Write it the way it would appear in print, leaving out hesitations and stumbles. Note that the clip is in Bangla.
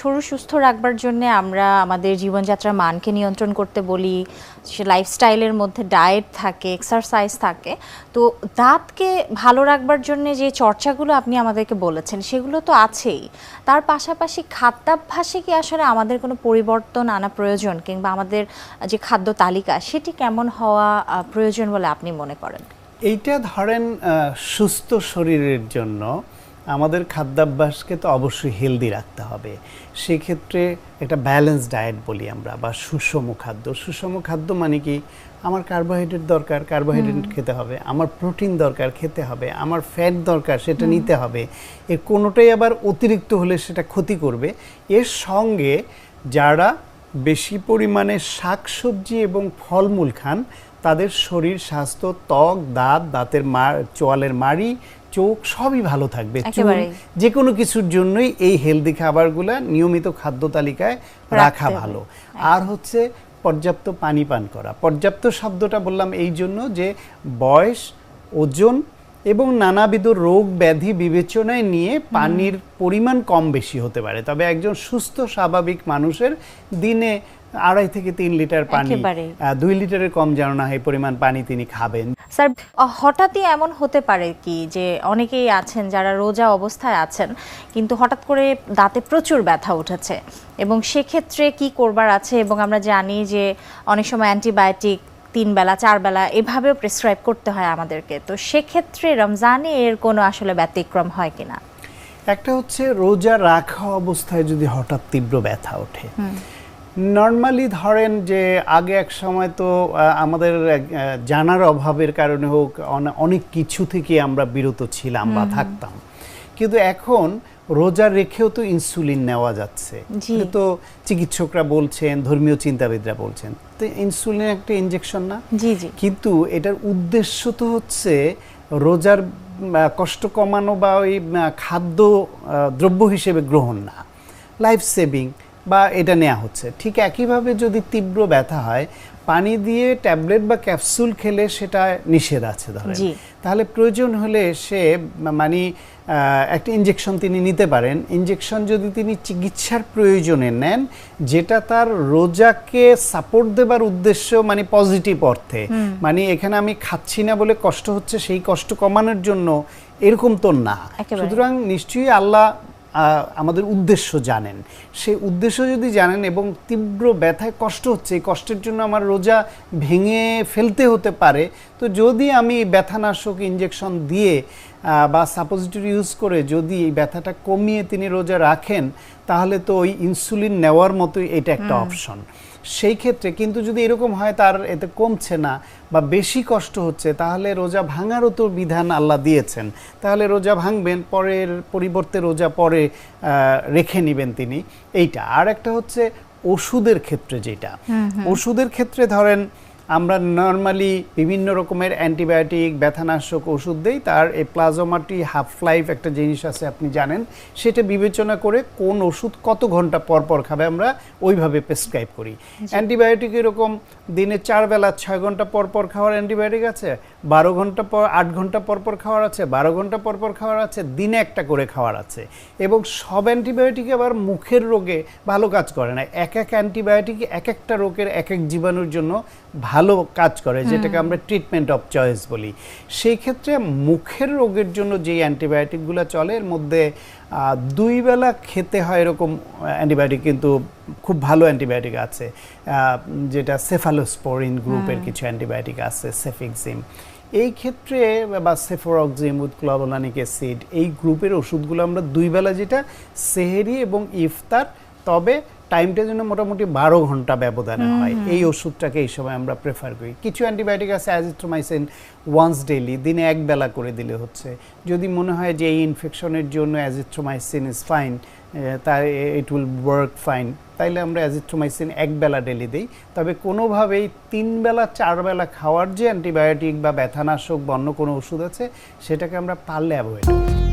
শরীর সুস্থ রাখবার জন্য আমরা আমাদের জীবনযাত্রার মানকে নিয়ন্ত্রণ করতে বলি, সে লাইফস্টাইলের মধ্যে ডায়েট থাকে, এক্সারসাইজ থাকে। তো দাঁতকে ভালো রাখবার জন্য যে চর্চাগুলো আপনি আমাদেরকে বলেছেন সেগুলো তো আছেই, তার পাশাপাশি খাদ্যাভ্যাসে কি আসলে আমাদের কোনো পরিবর্তন আনা প্রয়োজন, কিংবা আমাদের যে খাদ্য তালিকা সেটি কেমন হওয়া প্রয়োজন বলে আপনি মনে করেন? এইটা ধরেন সুস্থ শরীরের জন্য আমাদের খাদ্যাভ্যাসকে তো অবশ্যই হেলদি রাখতে হবে। সেক্ষেত্রে একটা ব্যালেন্স ডায়েট বলি আমরা, বা সুষম খাদ্য। সুষম খাদ্য মানে কি, আমার কার্বোহাইড্রেট দরকার, কার্বোহাইড্রেট খেতে হবে, আমার প্রোটিন দরকার, খেতে হবে, আমার ফ্যাট দরকার, সেটা নিতে হবে। এর কোনোটাই আবার অতিরিক্ত হলে সেটা ক্ষতি করবে। এর সঙ্গে যারা বেশি পরিমাণে শাকসবজি এবং ফলমূল খান, তাদের শরীর স্বাস্থ্য, ত্বক, দাঁতের চোয়ালের মাড়ি, চোখ সবই ভালো থাকবে। যে কোনো কিছুর জন্যই এই হেলদি খাবারগুলা নিয়মিত খাদ্য তালিকায় রাখা ভালো। আর হচ্ছে পর্যাপ্ত পানি পান করা। পর্যাপ্ত শব্দটা বললাম এই জন্য যে বয়স, ওজন এবং নানাবিধ রোগ ব্যাধি বিবেচনায় নিয়ে পানির পরিমাণ কম বেশি হতে পারে। তবে একজন সুস্থ স্বাভাবিক মানুষের দিনে 2.5 থেকে 3 লিটার পানি, 2 লিটারের কম যেন না এই পরিমাণ পানি তিনি খাবেন। স্যার, হঠাৎই এমন হতে পারে কি যে অনেকেই আছেন যারা রোজা অবস্থায় আছেন, কিন্তু হঠাৎ করে দাঁতে প্রচুর ব্যথা উঠেছে, এবং সেক্ষেত্রে কি করবার আছে? এবং আমরা জানি যে অনেক সময় অ্যান্টিবায়োটিক 3 বেলা 4 বেলা এভাবেও প্রেসক্রাইব করতে হয় আমাদেরকে। তো সেক্ষেত্রে রমজানে এর কোনো আসলে ব্যতিক্রম হয় কিনা? একটা হচ্ছে রোজা রাখা অবস্থায় যদি হঠাৎ তীব্র ব্যথা ওঠে, নর্মালি ধরেন যে আগে এক সময় তো আমাদের জানার অভাবের কারণে হোক, অনেক কিছু থেকে আমরা বিরত ছিলাম বা থাকতাম, কিন্তু এখন রোজা রেখেও তো ইনসুলিন নেওয়া যাচ্ছে। তো চিকিৎসকরা বলছেন, ধর্মীয় চিন্তাবিদরা বলছেন, তো ইনসুলিন একটা ইনজেকশন না? কিন্তু এটার উদ্দেশ্য তো হচ্ছে রোজার কষ্ট কমানো বা ওই খাদ্য দ্রব্য হিসেবে গ্রহণ না, লাইফ সেভিং বা এটা নেওয়া হচ্ছে। ঠিক একইভাবে যদি তীব্র ব্যথা হয়, পানি দিয়ে ট্যাবলেট বা ক্যাপসুল খেলে সেটা নিষেধ আছে ধরেন, তাহলে প্রয়োজন হলে সে মানে একটা ইনজেকশন তিনি নিতে পারেন। ইনজেকশন যদি তিনি চিকিৎসার প্রয়োজনে নেন, যেটা তার রোজাকে সাপোর্ট দেবার উদ্দেশ্য, মানে পজিটিভ অর্থে, মানে এখানে আমি খাচ্ছি না বলে কষ্ট হচ্ছে সেই কষ্ট কমানোর জন্য, এরকম তো না। সুতরাং নিশ্চয়ই আল্লাহ আমাদের উদ্দেশ্য জানেন। সেই উদ্দেশ্য যদি জানেন এবং তীব্র ব্যথায় কষ্ট হচ্ছে, এই কষ্টের জন্য আমার রোজা ভেঙে ফেলতে হতে পারে, তো যদি আমি ব্যথানাশক ইনজেকশন দিয়ে বা সাপোজিটরি ইউজ করে যদি এই ব্যথাটা কমিয়ে তিনি রোজা রাখেন, তাহলে তো ওই ইনসুলিন নেওয়ার মতোই এটা একটা অপশন। সেই ক্ষেত্রে কিন্তু যদি এরকম হয় তার এতে কমছে না বা বেশি কষ্ট হচ্ছে, তাহলে রোজা ভাঙারও তো বিধান আল্লাহ দিয়েছেন, তাহলে রোজা ভাঙবেন, পরের পরিবর্তে রোজা পরে রেখে নেবেন তিনি। এইটা। আর একটা হচ্ছে ওষুধের ক্ষেত্রে, যেটা ওষুধের ক্ষেত্রে ধরেন আমরা নর্মালি বিভিন্ন রকমের অ্যান্টিবায়োটিক, ব্যথানাশক ওষুধ দেই, তার এই প্লাজমাটি হাফ লাইফ একটা জিনিস আছে আপনি জানেন, সেটা বিবেচনা করে কোন ওষুধ কত ঘন্টা পর পর খাবে আমরা ওইভাবে প্রেসক্রাইব করি। অ্যান্টিবায়োটিক এরকম দিনে 4 বেলা 6 ঘন্টা পর পর খাওয়ার অ্যান্টিবায়োটিক আছে, 12 ঘন্টা পর 8 ঘন্টা পর পর খাওয়ার আছে, 12 ঘন্টা পর পর খাওয়ার আছে, দিনে একটা করে খাওয়ার আছে। এবং সব অ্যান্টিবায়োটিক আবার মুখের রোগে ভালো কাজ করে না। এক এক অ্যান্টিবায়োটিক এক একটা রোগের এক এক জীবাণুর জন্য ভালো কাজ করে, যেটাকে আমরা ট্রিটমেন্ট অফ চয়েস বলি। সেই ক্ষেত্রে মুখের রোগের জন্য যে অ্যান্টিবায়োটিকগুলো চলে, এর মধ্যে 2 বেলা খেতে হয় এরকম অ্যান্টিবায়োটিক কিন্তু খুব ভালো অ্যান্টিবায়োটিক আছে, যেটা সেফালোস্পোরিন গ্রুপের কিছু অ্যান্টিবায়োটিক আছে, সেফিক্সিম এই ক্ষেত্রে, বা সেফোরক্সিম উইথ ক্লোভোলানিক অ্যাসিড, এই গ্রুপের ওষুধগুলো আমরা 2 বেলা, যেটা সেহেরি এবং ইফতার, তবে টাইমটা যেন মোটামুটি 12 ঘন্টা ব্যবধানে হয়, এই ওষুধটাকে এই সময় আমরা প্রেফার করি। কিছু অ্যান্টিবায়োটিক আছে অ্যাজিথ্রোমাইসিন ওয়ান্স ডেইলি, দিনে 1 বেলা করে দিলে হচ্ছে। যদি মনে হয় যে এই ইনফেকশনের জন্য অ্যাজিথ্রোমাইসিন ইজ ফাইন, তার ইট উইল ওয়ার্ক ফাইন, তাইলে আমরা অ্যাজিথ্রোমাইসিন 1 বেলা ডেলি দিই। তবে কোনোভাবেই 3 বেলা 4 বেলা খাওয়ার যে অ্যান্টিবায়োটিক বা ব্যথানাশক বা অন্য কোনো ওষুধ আছে, সেটাকে আমরা পারলে অ্যাভয়েড করি।